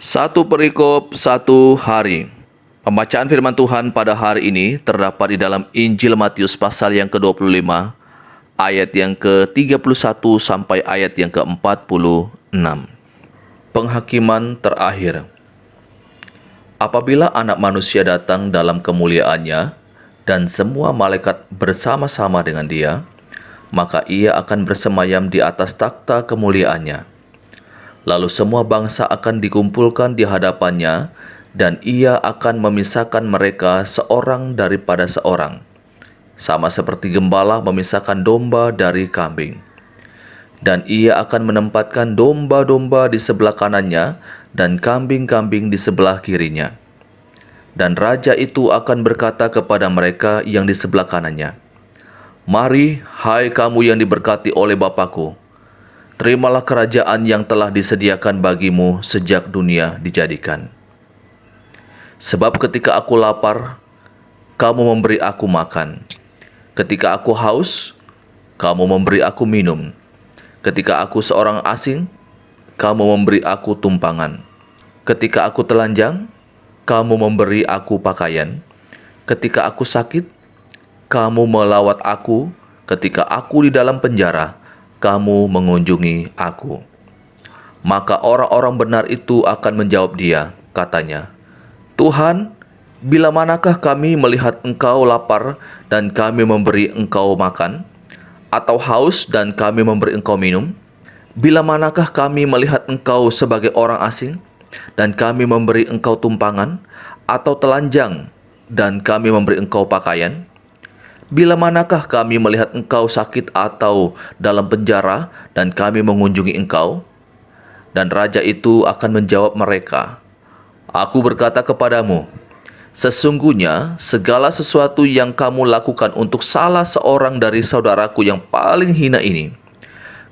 Satu perikop satu hari. Pembacaan firman Tuhan pada hari ini terdapat di dalam Injil Matius pasal yang ke-25, ayat yang ke-31 sampai ayat yang ke-46. Penghakiman terakhir. Apabila Anak Manusia datang dalam kemuliaannya dan semua malaikat bersama-sama dengan Dia, maka Ia akan bersemayam di atas takhta kemuliaannya. Lalu semua bangsa akan dikumpulkan di hadapannya, dan Ia akan memisahkan mereka seorang daripada seorang, sama seperti gembala memisahkan domba dari kambing. Dan Ia akan menempatkan domba-domba di sebelah kanannya dan kambing-kambing di sebelah kirinya. Dan Raja itu akan berkata kepada mereka yang di sebelah kanannya, "Mari, hai kamu yang diberkati oleh Bapa-Ku, terimalah kerajaan yang telah disediakan bagimu sejak dunia dijadikan. Sebab ketika aku lapar, kamu memberi aku makan. Ketika aku haus, kamu memberi aku minum. Ketika aku seorang asing, kamu memberi aku tumpangan. Ketika aku telanjang, kamu memberi aku pakaian. Ketika aku sakit, kamu melawat aku. Ketika aku di dalam penjara, kamu mengunjungi aku." Maka orang-orang benar itu akan menjawab Dia, katanya, "Tuhan, bila manakah kami melihat Engkau lapar dan kami memberi Engkau makan, atau haus dan kami memberi Engkau minum? Bila manakah kami melihat Engkau sebagai orang asing dan kami memberi Engkau tumpangan, atau telanjang dan kami memberi Engkau pakaian? Bila manakah kami melihat Engkau sakit atau dalam penjara dan kami mengunjungi Engkau?" Dan Raja itu akan menjawab mereka, "Aku berkata kepadamu, sesungguhnya segala sesuatu yang kamu lakukan untuk salah seorang dari saudaraku yang paling hina ini,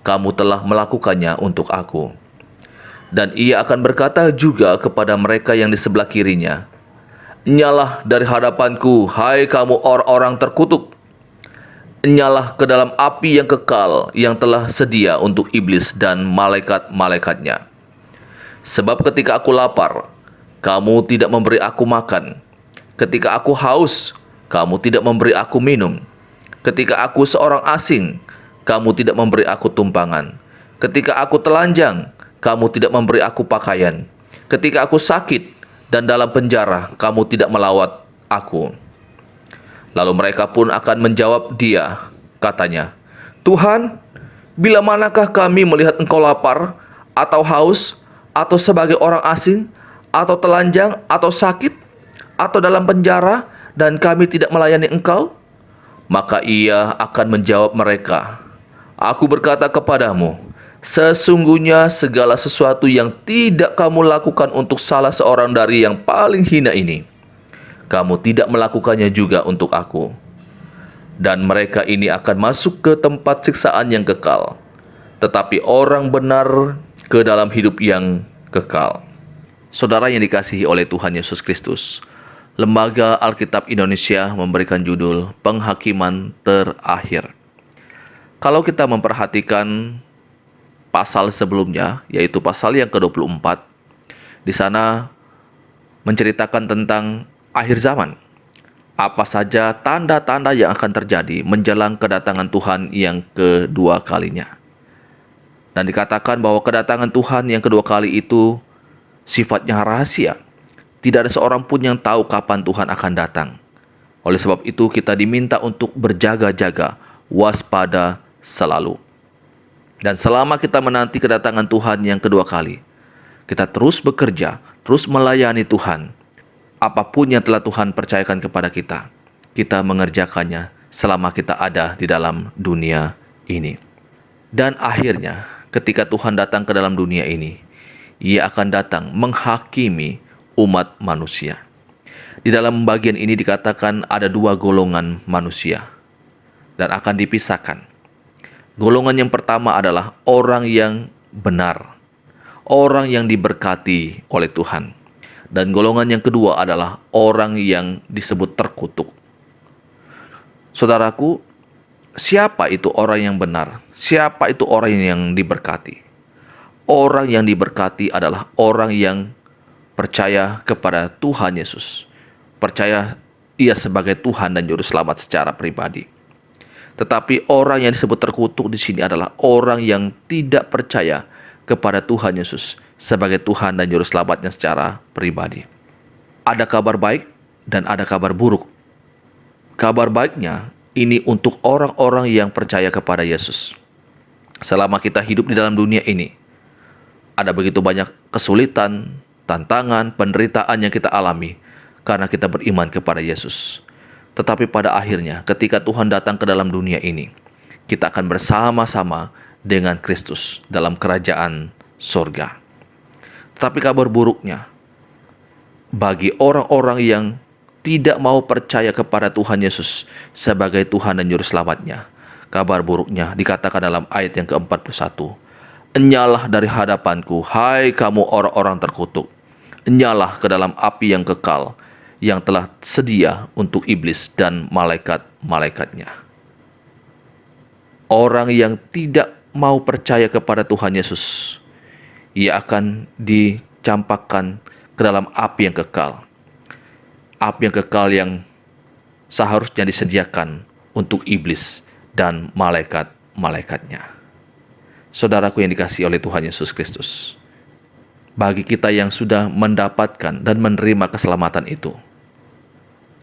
kamu telah melakukannya untuk aku." Dan Ia akan berkata juga kepada mereka yang di sebelah kirinya, "Enyalah dari hadapanku, hai kamu orang-orang terkutuk. Enyalah ke dalam api yang kekal yang telah sedia untuk iblis dan malaikat-malaikatnya. Sebab ketika aku lapar, kamu tidak memberi aku makan. Ketika aku haus, kamu tidak memberi aku minum. Ketika aku seorang asing, kamu tidak memberi aku tumpangan. Ketika aku telanjang, kamu tidak memberi aku pakaian. Ketika aku sakit dan dalam penjara, kamu tidak melawat aku." Lalu mereka pun akan menjawab Dia, katanya, "Tuhan, bila manakah kami melihat Engkau lapar, atau haus, atau sebagai orang asing, atau telanjang, atau sakit, atau dalam penjara, dan kami tidak melayani Engkau?" Maka Ia akan menjawab mereka, "Aku berkata kepadamu, sesungguhnya segala sesuatu yang tidak kamu lakukan untuk salah seorang dari yang paling hina ini, kamu tidak melakukannya juga untuk aku." Dan mereka ini akan masuk ke tempat siksaan yang kekal, tetapi orang benar ke dalam hidup yang kekal. Saudara yang dikasihi oleh Tuhan Yesus Kristus, Lembaga Alkitab Indonesia memberikan judul Penghakiman Terakhir. Kalau kita memperhatikan pasal sebelumnya, yaitu pasal yang ke-24, di sana menceritakan tentang akhir zaman. Apa saja tanda-tanda yang akan terjadi menjelang kedatangan Tuhan yang kedua kalinya. Dan dikatakan bahwa kedatangan Tuhan yang kedua kali itu sifatnya rahasia. Tidak ada seorang pun yang tahu kapan Tuhan akan datang. Oleh sebab itu kita diminta untuk berjaga-jaga, waspada selalu. Dan selama kita menanti kedatangan Tuhan yang kedua kali, kita terus bekerja, terus melayani Tuhan. Apapun yang telah Tuhan percayakan kepada kita, kita mengerjakannya selama kita ada di dalam dunia ini. Dan akhirnya, ketika Tuhan datang ke dalam dunia ini, Ia akan datang menghakimi umat manusia. Di dalam bagian ini dikatakan ada dua golongan manusia dan akan dipisahkan. Golongan yang pertama adalah orang yang benar, orang yang diberkati oleh Tuhan. Dan golongan yang kedua adalah orang yang disebut terkutuk. Saudaraku, siapa itu orang yang benar? Siapa itu orang yang diberkati? Orang yang diberkati adalah orang yang percaya kepada Tuhan Yesus, percaya Ia sebagai Tuhan dan Juru Selamat secara pribadi. Tetapi orang yang disebut terkutuk di sini adalah orang yang tidak percaya kepada Tuhan Yesus sebagai Tuhan dan Juru Selamatnya secara pribadi. Ada kabar baik dan ada kabar buruk. Kabar baiknya ini untuk orang-orang yang percaya kepada Yesus. Selama kita hidup di dalam dunia ini, ada begitu banyak kesulitan, tantangan, penderitaan yang kita alami karena kita beriman kepada Yesus. Tetapi pada akhirnya ketika Tuhan datang ke dalam dunia ini, kita akan bersama-sama dengan Kristus dalam kerajaan sorga. Tetapi kabar buruknya, bagi orang-orang yang tidak mau percaya kepada Tuhan Yesus sebagai Tuhan dan Juru Selamatnya, kabar buruknya dikatakan dalam ayat yang ke-41. Enyalah dari hadapanku, hai kamu orang-orang terkutuk. Enyalah ke dalam api yang kekal, yang telah sedia untuk iblis dan malaikat-malaikatnya. Orang yang tidak mau percaya kepada Tuhan Yesus, ia akan dicampakkan ke dalam api yang kekal. Api yang kekal yang seharusnya disediakan untuk iblis dan malaikat-malaikatnya. Saudaraku yang dikasihi oleh Tuhan Yesus Kristus, bagi kita yang sudah mendapatkan dan menerima keselamatan itu,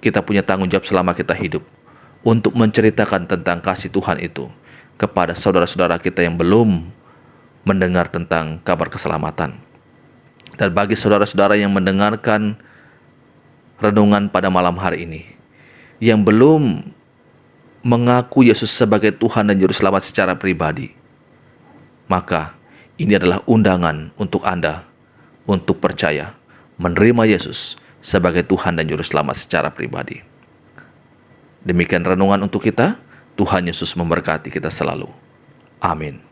kita punya tanggung jawab selama kita hidup untuk menceritakan tentang kasih Tuhan itu kepada saudara-saudara kita yang belum mendengar tentang kabar keselamatan. Dan bagi saudara-saudara yang mendengarkan renungan pada malam hari ini, yang belum mengaku Yesus sebagai Tuhan dan Juru Selamat secara pribadi, maka ini adalah undangan untuk Anda untuk percaya, menerima Yesus sebagai Tuhan dan Juru Selamat secara pribadi. Demikian renungan untuk kita. Tuhan Yesus memberkati kita selalu. Amin.